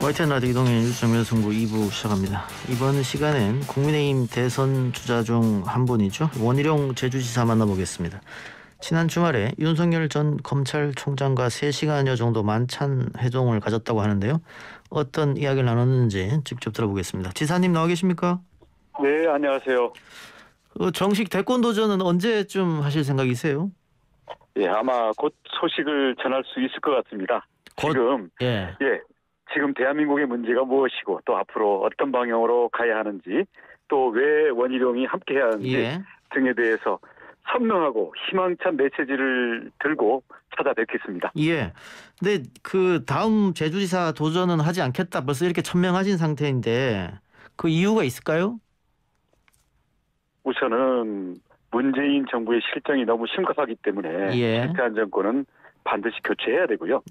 YTN 라디오 이동현 뉴스정면 승부 2부 시작합니다. 이번 시간엔 국민의힘 대선 주자 중 한 분이죠. 원희룡 제주지사 만나보겠습니다. 지난 주말에 윤석열 전 검찰총장과 3시간여 정도 만찬 회동을 가졌다고 하는데요. 어떤 이야기를 나눴는지 직접 들어보겠습니다. 지사님 나와 계십니까? 네, 안녕하세요. 정식 대권 도전은 언제쯤 하실 생각이세요? 예, 아마 곧 소식을 전할 수 있을 것 같습니다. 지금 대한민국의 문제가 무엇이고 또 앞으로 어떤 방향으로 가야 하는지 또 왜 원희룡이 함께해야 하는지 등에 대해서 선명하고 희망찬 메시지를 들고 찾아뵙겠습니다. 예. 근데 그 다음 제주지사 도전은 하지 않겠다 벌써 이렇게 천명하신 상태인데 그 이유가 있을까요? 우선은 문재인 정부의 실정이 너무 심각하기 때문에 실패한 정권은 반드시 교체해야 되고요.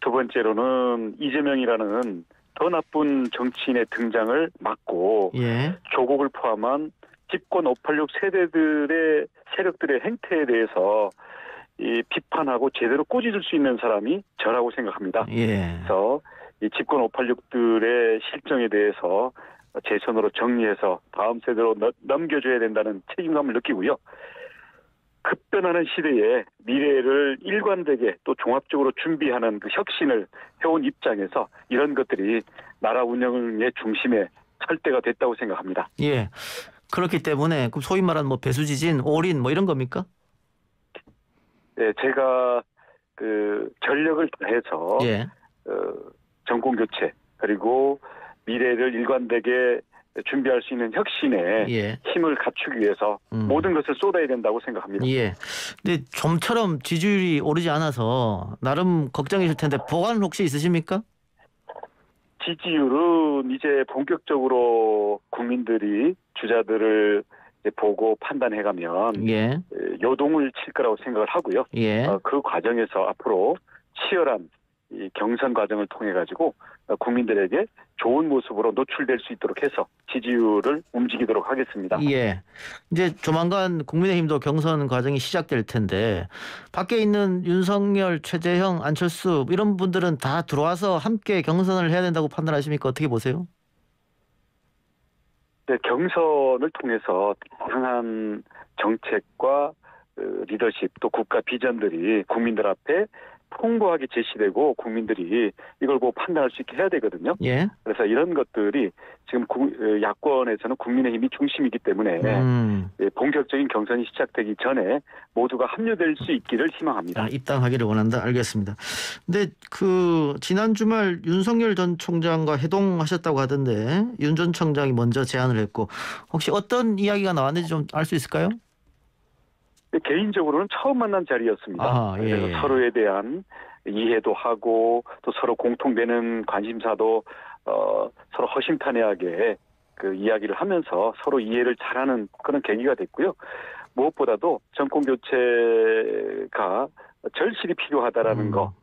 두 번째로는 이재명이라는 더 나쁜 정치인의 등장을 막고 조국을 포함한 집권 586 세력들의 행태에 대해서 비판하고 제대로 꼬집을 수 있는 사람이 저라고 생각합니다. 그래서 이 집권 586들의 실정에 대해서 제 손으로 정리해서 다음 세대로 넘겨줘야 된다는 책임감을 느끼고요. 급변하는 시대에 미래를 일관되게 또 종합적으로 준비하는 그 혁신을 해온 입장에서 이런 것들이 나라 운영의 중심에 설 때가 됐다고 생각합니다. 예. 그렇기 때문에 소위 말하는 배수지진, 올인 이런 겁니까? 네, 제가 그 전력을 다해서 정권 교체 그리고 미래를 일관되게 준비할 수 있는 혁신에 힘을 갖추기 위해서 모든 것을 쏟아야 된다고 생각합니다. 근데 좀처럼 지지율이 오르지 않아서 나름 걱정이실 텐데 보관은 혹시 있으십니까? 지지율은 이제 본격적으로 국민들이 주자들을 보고 판단해가면 요동을 칠 거라고 생각을 하고요. 그 과정에서 앞으로 치열한 이 경선 과정을 통해 가지고 국민들에게 좋은 모습으로 노출될 수 있도록 해서 지지율을 움직이도록 하겠습니다. 이제 조만간 국민의힘도 경선 과정이 시작될 텐데 밖에 있는 윤석열, 최재형, 안철수 이런 분들은 다 들어와서 함께 경선을 해야 된다고 판단하십니까? 어떻게 보세요? 네, 경선을 통해서 다양한 정책과 리더십 또 국가 비전들이 국민들 앞에 풍부하게 제시되고 국민들이 이걸 보고 판단할 수 있게 해야 되거든요. 그래서 이런 것들이 지금 야권에서는 국민의힘이 중심이기 때문에 본격적인 경선이 시작되기 전에 모두가 합류될 수 있기를 희망합니다. 입당하기를 원한다. 알겠습니다. 근데 지난 주말 윤석열 전 총장과 회동하셨다고 하던데 윤 전 총장이 먼저 제안을 했고 혹시 어떤 이야기가 나왔는지 좀 알 수 있을까요? 개인적으로는 처음 만난 자리였습니다. 그래서 서로에 대한 이해도 하고 또 서로 공통되는 관심사도 서로 허심탄회하게 그 이야기를 하면서 서로 이해를 잘하는 그런 계기가 됐고요. 무엇보다도 정권 교체가 절실히 필요하다라는 거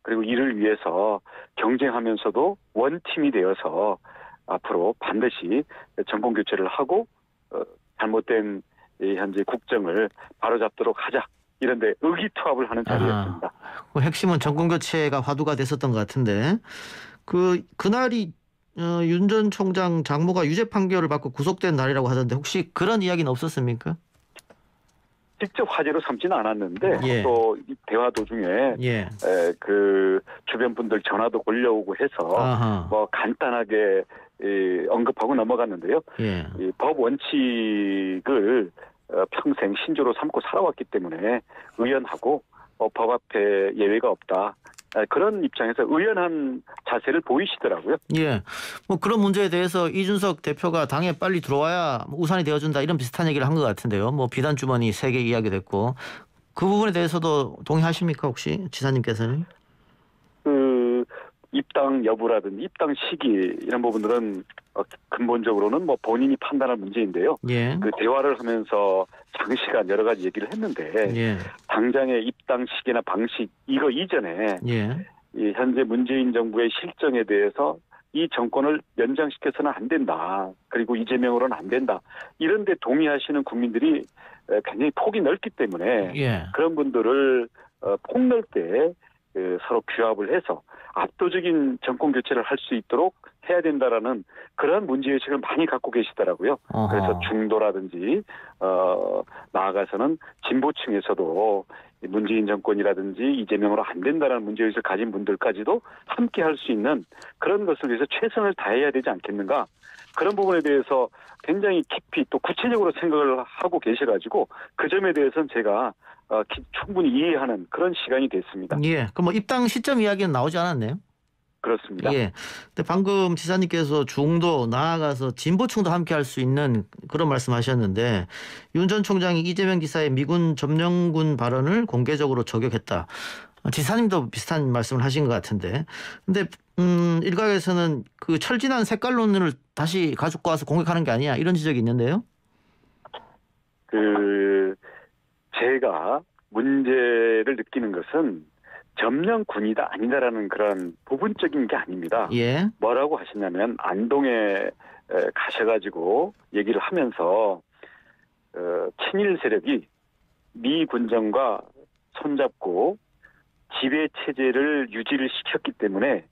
그리고 이를 위해서 경쟁하면서도 원팀이 되어서 앞으로 반드시 정권 교체를 하고 잘못된 현재 국정을 바로잡도록 하자. 이런데 의기투합을 하는 자리였습니다. 핵심은 정권 교체가 화두가 됐었던 것 같은데 그날이 윤 전 총장 장모가 유죄 판결을 받고 구속된 날이라고 하던데 혹시 그런 이야기는 없었습니까? 직접 화제로 삼지는 않았는데 또 대화 도중에 그 주변 분들 전화도 걸려오고 해서 간단하게 언급하고 넘어갔는데요. 이 법 원칙을 평생 신조로 삼고 살아왔기 때문에 의연하고 법 앞에 예외가 없다. 그런 입장에서 의연한 자세를 보이시더라고요. 그런 문제에 대해서 이준석 대표가 당에 빨리 들어와야 우산이 되어준다 이런 비슷한 얘기를 한 것 같은데요. 비단 주머니 3개 이야기됐고 그 부분에 대해서도 동의하십니까 혹시 지사님께서는? 입당 여부라든지 입당 시기 이런 부분들은 근본적으로는 본인이 판단할 문제인데요. 그 대화를 하면서 장시간 여러 가지 얘기를 했는데 당장의 입당 시기나 방식 이거 이전에 이 현재 문재인 정부의 실정에 대해서 이 정권을 연장시켜서는 안 된다. 그리고 이재명으로는 안 된다. 이런 데 동의하시는 국민들이 굉장히 폭이 넓기 때문에 그런 분들을 폭넓게 서로 규합을 해서 압도적인 정권 교체를 할 수 있도록 해야 된다라는 그런 문제의식을 많이 갖고 계시더라고요. 그래서 중도라든지 나아가서는 진보층에서도 문재인 정권이라든지 이재명으로 안 된다는 문제의식을 가진 분들까지도 함께 할 수 있는 그런 것을 위해서 최선을 다해야 되지 않겠는가. 그런 부분에 대해서 굉장히 깊이 또 구체적으로 생각을 하고 계셔가지고 그 점에 대해서는 제가 충분히 이해하는 그런 시간이 됐습니다. 예. 그럼 뭐 입당 시점 이야기는 나오지 않았네요? 그렇습니다. 예. 근데 방금 지사님께서 중도 나아가서 진보층도 함께 할 수 있는 그런 말씀하셨는데 윤 전 총장이 이재명 지사의 미군 점령군 발언을 공개적으로 저격했다. 지사님도 비슷한 말씀을 하신 것 같은데, 근데 일각에서는 그 철진한 색깔론을 다시 가지고 와서 공격하는 게 아니야 이런 지적이 있는데요. 제가 문제를 느끼는 것은 점령군이다 아니다라는 그런 부분적인 게 아닙니다. 예. 뭐라고 하시냐면 안동에 가셔가지고 얘기를 하면서 친일 세력이 미 군정과 손잡고 지배 체제를 유지를 시켰기 때문에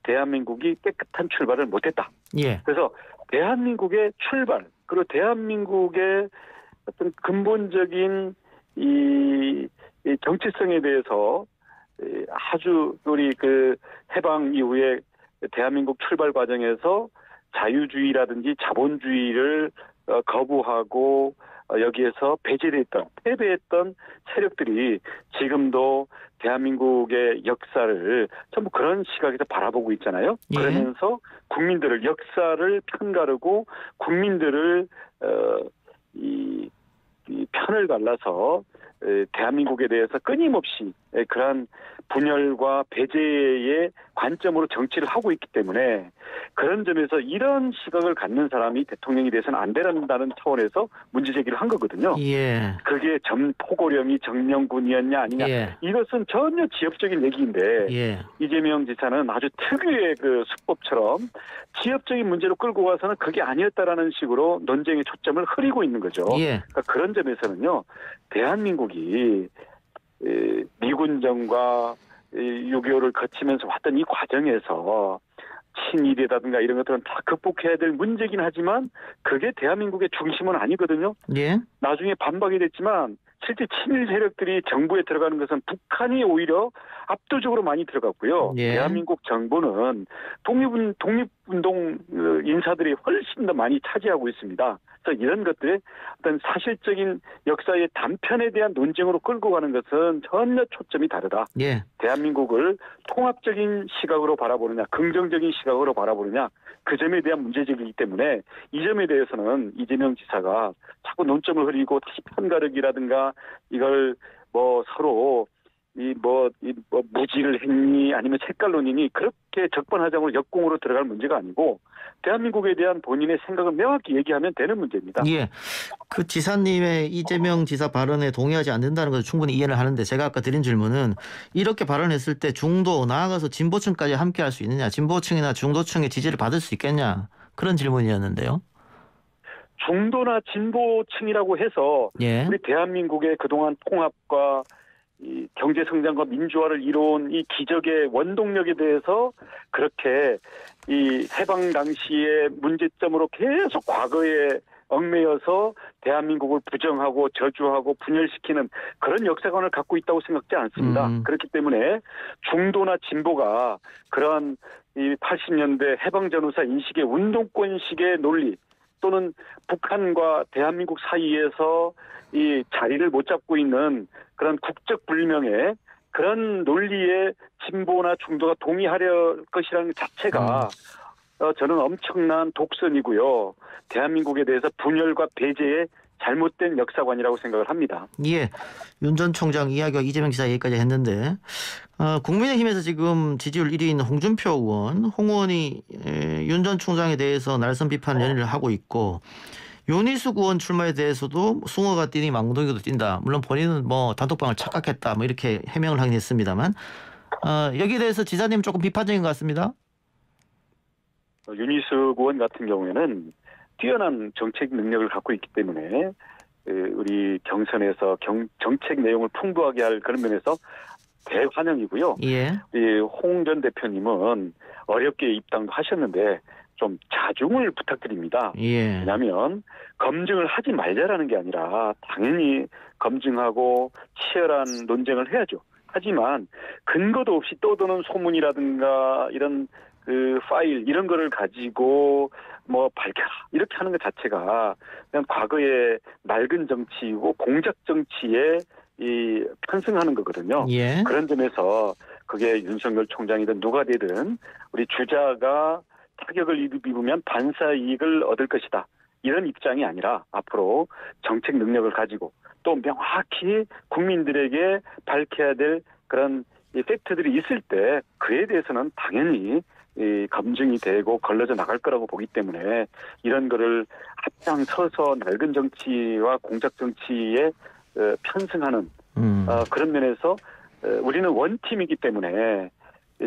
대한민국이 깨끗한 출발을 못했다. 예. 그래서 대한민국의 출발 그리고 대한민국의 어떤 근본적인 이 정치성에 대해서 아주 우리 그 해방 이후에 대한민국 출발 과정에서 자유주의라든지 자본주의를 거부하고 여기에서 패배했던 세력들이 지금도 대한민국의 역사를 전부 그런 시각에서 바라보고 있잖아요. 예. 그러면서 국민들을 역사를 편가르고 국민들을 이 편을 갈라서 대한민국에 대해서 끊임없이 그러한 분열과 배제의 관점으로 정치를 하고 있기 때문에 그런 점에서 이런 시각을 갖는 사람이 대통령이 돼서는 안 된다는 차원에서 문제 제기를 한 거거든요. 예. 그게 포고령이 정령군이었냐 아니냐. 예. 이것은 전혀 지역적인 얘기인데 예. 이재명 지사는 아주 특유의 그 수법처럼 지역적인 문제로 끌고 가서는 그게 아니었다라는 식으로 논쟁의 초점을 흐리고 있는 거죠. 예. 그러니까 그런 점에서는요. 대한민국이 미군정과 6.25를 거치면서 왔던 이 과정에서 친일이라든가 이런 것들은 다 극복해야 될 문제긴 하지만 그게 대한민국의 중심은 아니거든요. 예. 나중에 반박이 됐지만 실제 친일 세력들이 정부에 들어가는 것은 북한이 오히려 압도적으로 많이 들어갔고요. 예. 대한민국 정부는 독립운동 인사들이 훨씬 더 많이 차지하고 있습니다. 그래서 이런 것들의 어떤 사실적인 역사의 단편에 대한 논쟁으로 끌고 가는 것은 전혀 초점이 다르다. 예. 대한민국을 통합적인 시각으로 바라보느냐, 긍정적인 시각으로 바라보느냐, 그 점에 대한 문제제기이기 때문에 이 점에 대해서는 이재명 지사가 자꾸 논점을 흐리고 다시 편가르기라든가 이걸 뭐 서로 무지를 했니 아니면 색깔론이니 그렇게 적반하장으로 역공으로 들어갈 문제가 아니고 대한민국에 대한 본인의 생각을 명확히 얘기하면 되는 문제입니다. 예. 그 지사님의 이재명 지사 발언에 동의하지 않는다는 것을 충분히 이해를 하는데 제가 아까 드린 질문은 이렇게 발언했을 때 중도 나아가서 진보층까지 함께 할 수 있느냐, 진보층이나 중도층의 지지를 받을 수 있겠냐 그런 질문이었는데요. 중도나 진보층이라고 해서 예. 우리 대한민국의 그동안 통합과 이 경제 성장과 민주화를 이뤄온 이 기적의 원동력에 대해서 그렇게 이 해방 당시의 문제점으로 계속 과거에 얽매여서 대한민국을 부정하고 저주하고 분열시키는 그런 역사관을 갖고 있다고 생각지 않습니다. 그렇기 때문에 중도나 진보가 그러한 이 80년대 해방전후사 인식의 운동권식의 논리 또는 북한과 대한민국 사이에서 이 자리를 못 잡고 있는 그런 국적 불명의 그런 논리에 진보나 중도가 동의하려 것이라는 자체가 저는 엄청난 독선이고요. 대한민국에 대해서 분열과 배제의 잘못된 역사관이라고 생각을 합니다. 예, 윤 전 총장 이야기와 이재명 지사 얘기까지 했는데 국민의힘에서 지금 지지율 1위인 홍준표 의원, 홍 의원이 윤 전 총장에 대해서 날선 비판을 연일을 하고 있고 윤희숙 의원 출마에 대해서도 숭어가 뛰니 망둥이도 뛴다. 물론 본인은 뭐 단톡방을 착각했다. 뭐 이렇게 해명을 하긴 했습니다만 여기에 대해서 지사님 조금 비판적인 것 같습니다. 윤희숙 의원 같은 경우에는 뛰어난 정책 능력을 갖고 있기 때문에 우리 경선에서 정책 내용을 풍부하게 할 그런 면에서 대환영이고요. 예. 홍 전 대표님은 어렵게 입당도 하셨는데 좀 자중을 부탁드립니다. 예. 왜냐하면 검증을 하지 말자라는 게 아니라 당연히 검증하고 치열한 논쟁을 해야죠. 하지만 근거도 없이 떠도는 소문이라든가 이런 그 파일 이런 거를 가지고 뭐 밝혀라 이렇게 하는 것 자체가 그냥 과거의 낡은 정치이고 공작 정치에 편승하는 거거든요. 예. 그런 점에서 그게 윤석열 총장이든 누가 되든 우리 주자가 타격을 입으면 반사 이익을 얻을 것이다. 이런 입장이 아니라 앞으로 정책 능력을 가지고 또 명확히 국민들에게 밝혀야 될 그런 팩트들이 있을 때 그에 대해서는 당연히 검증이 되고 걸러져 나갈 거라고 보기 때문에 이런 거를 앞장서서 낡은 정치와 공작 정치에 편승하는 그런 면에서 우리는 원팀이기 때문에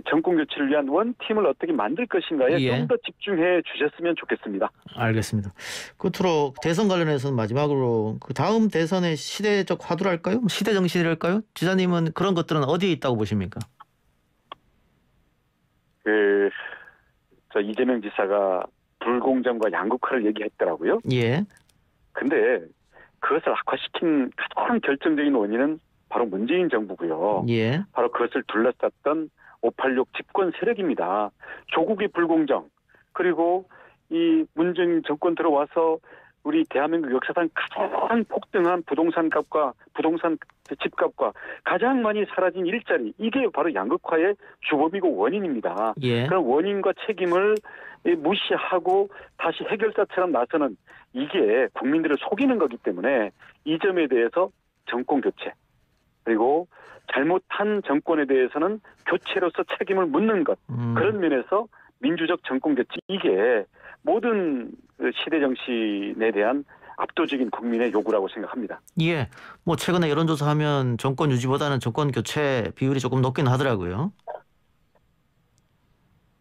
정권 교체를 위한 원팀을 어떻게 만들 것인가에 예. 좀 더 집중해 주셨으면 좋겠습니다. 알겠습니다. 끝으로 대선 관련해서는 마지막으로 그 다음 대선의 시대적 화두랄까요? 시대 정신이랄까요? 지사님은 그런 것들은 어디에 있다고 보십니까? 저 이재명 지사가 불공정과 양극화를 얘기했더라고요. 예. 근데 그것을 악화시킨 가장 결정적인 원인은 바로 문재인 정부고요. 예. 바로 그것을 둘러쌌던 586 집권 세력입니다. 조국의 불공정 그리고 이 문재인 정권 들어와서 우리 대한민국 역사상 가장 폭등한 부동산 값과 부동산 집값과 가장 많이 사라진 일자리 이게 바로 양극화의 주범이고 원인입니다. 예. 그런 원인과 책임을 무시하고 다시 해결사처럼 나서는 이게 국민들을 속이는 거기 때문에 이 점에 대해서 정권 교체 그리고 잘못한 정권에 대해서는 교체로서 책임을 묻는 것 그런 면에서 민주적 정권 교체 이게 모든 시대 정신에 대한 압도적인 국민의 요구라고 생각합니다. 예. 뭐 최근에 여론조사하면 정권 유지보다는 정권 교체 비율이 조금 높긴 하더라고요.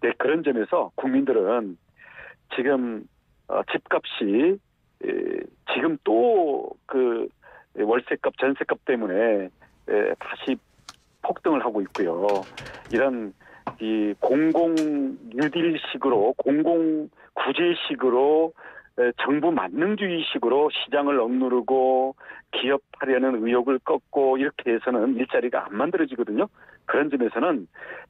네, 그런 점에서 국민들은 지금 집값이 지금 또 그 월세값, 전세값 때문에 다시 폭등을 하고 있고요. 이런 이 공공 뉴딜식으로 공공 구제식으로 정부 만능주의식으로 시장을 억누르고 기업하려는 의욕을 꺾고 이렇게 해서는 일자리가 안 만들어지거든요. 그런 점에서는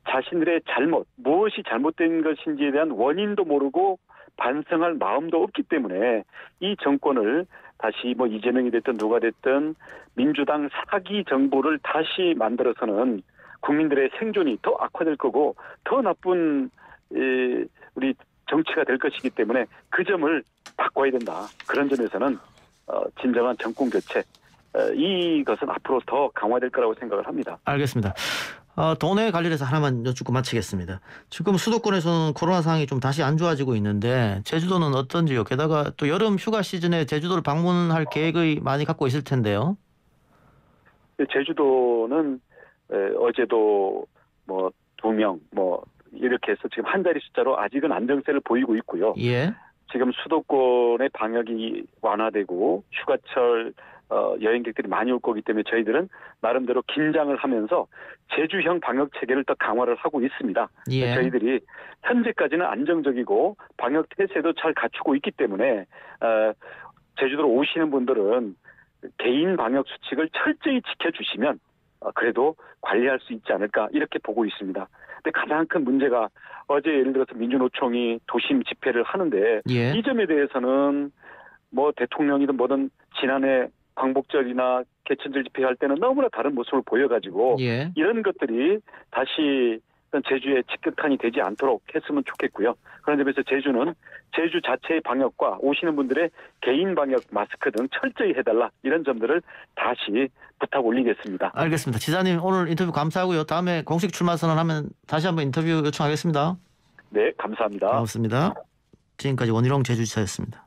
자신들의 잘못, 무엇이 잘못된 것인지에 대한 원인도 모르고 반성할 마음도 없기 때문에 이 정권을 다시 뭐 이재명이 됐든 누가 됐든 민주당 사기 정부를 다시 만들어서는 국민들의 생존이 더 악화될 거고 더 나쁜 우리 정치가 될 것이기 때문에 그 점을 바꿔야 된다. 그런 점에서는 진정한 정권 교체 이것은 앞으로 더 강화될 거라고 생각을 합니다. 알겠습니다. 돈에 관련해서 하나만 여쭙고 마치겠습니다. 지금 수도권에서는 코로나 상황이 좀 다시 안 좋아지고 있는데 제주도는 어떤지요? 게다가 또 여름 휴가 시즌에 제주도를 방문할 계획을 많이 갖고 있을 텐데요. 제주도는 어제도 뭐 2명 뭐 이렇게 해서 지금 한 자리 숫자로 아직은 안정세를 보이고 있고요. 예. 지금 수도권의 방역이 완화되고 휴가철 여행객들이 많이 올 거기 때문에 저희들은 나름대로 긴장을 하면서 제주형 방역 체계를 더 강화를 하고 있습니다. 예. 저희들이 현재까지는 안정적이고 방역 태세도 잘 갖추고 있기 때문에 제주도로 오시는 분들은 개인 방역 수칙을 철저히 지켜주시면 그래도 관리할 수 있지 않을까 이렇게 보고 있습니다. 근데 가장 큰 문제가 어제 예를 들어서 민주노총이 도심 집회를 하는데 예. 이 점에 대해서는 뭐 대통령이든 뭐든 지난해 광복절이나 개천절 집회할 때는 너무나 다른 모습을 보여가지고 예. 이런 것들이 다시 제주에 직격탄이 되지 않도록 했으면 좋겠고요. 그런 점에서 제주는 제주 자체의 방역과 오시는 분들의 개인 방역 마스크 등 철저히 해달라 이런 점들을 다시 부탁 올리겠습니다. 알겠습니다. 지사님 오늘 인터뷰 감사하고요. 다음에 공식 출마 선언하면 다시 한번 인터뷰 요청하겠습니다. 네, 감사합니다. 고맙습니다. 지금까지 원희룡 제주지사였습니다.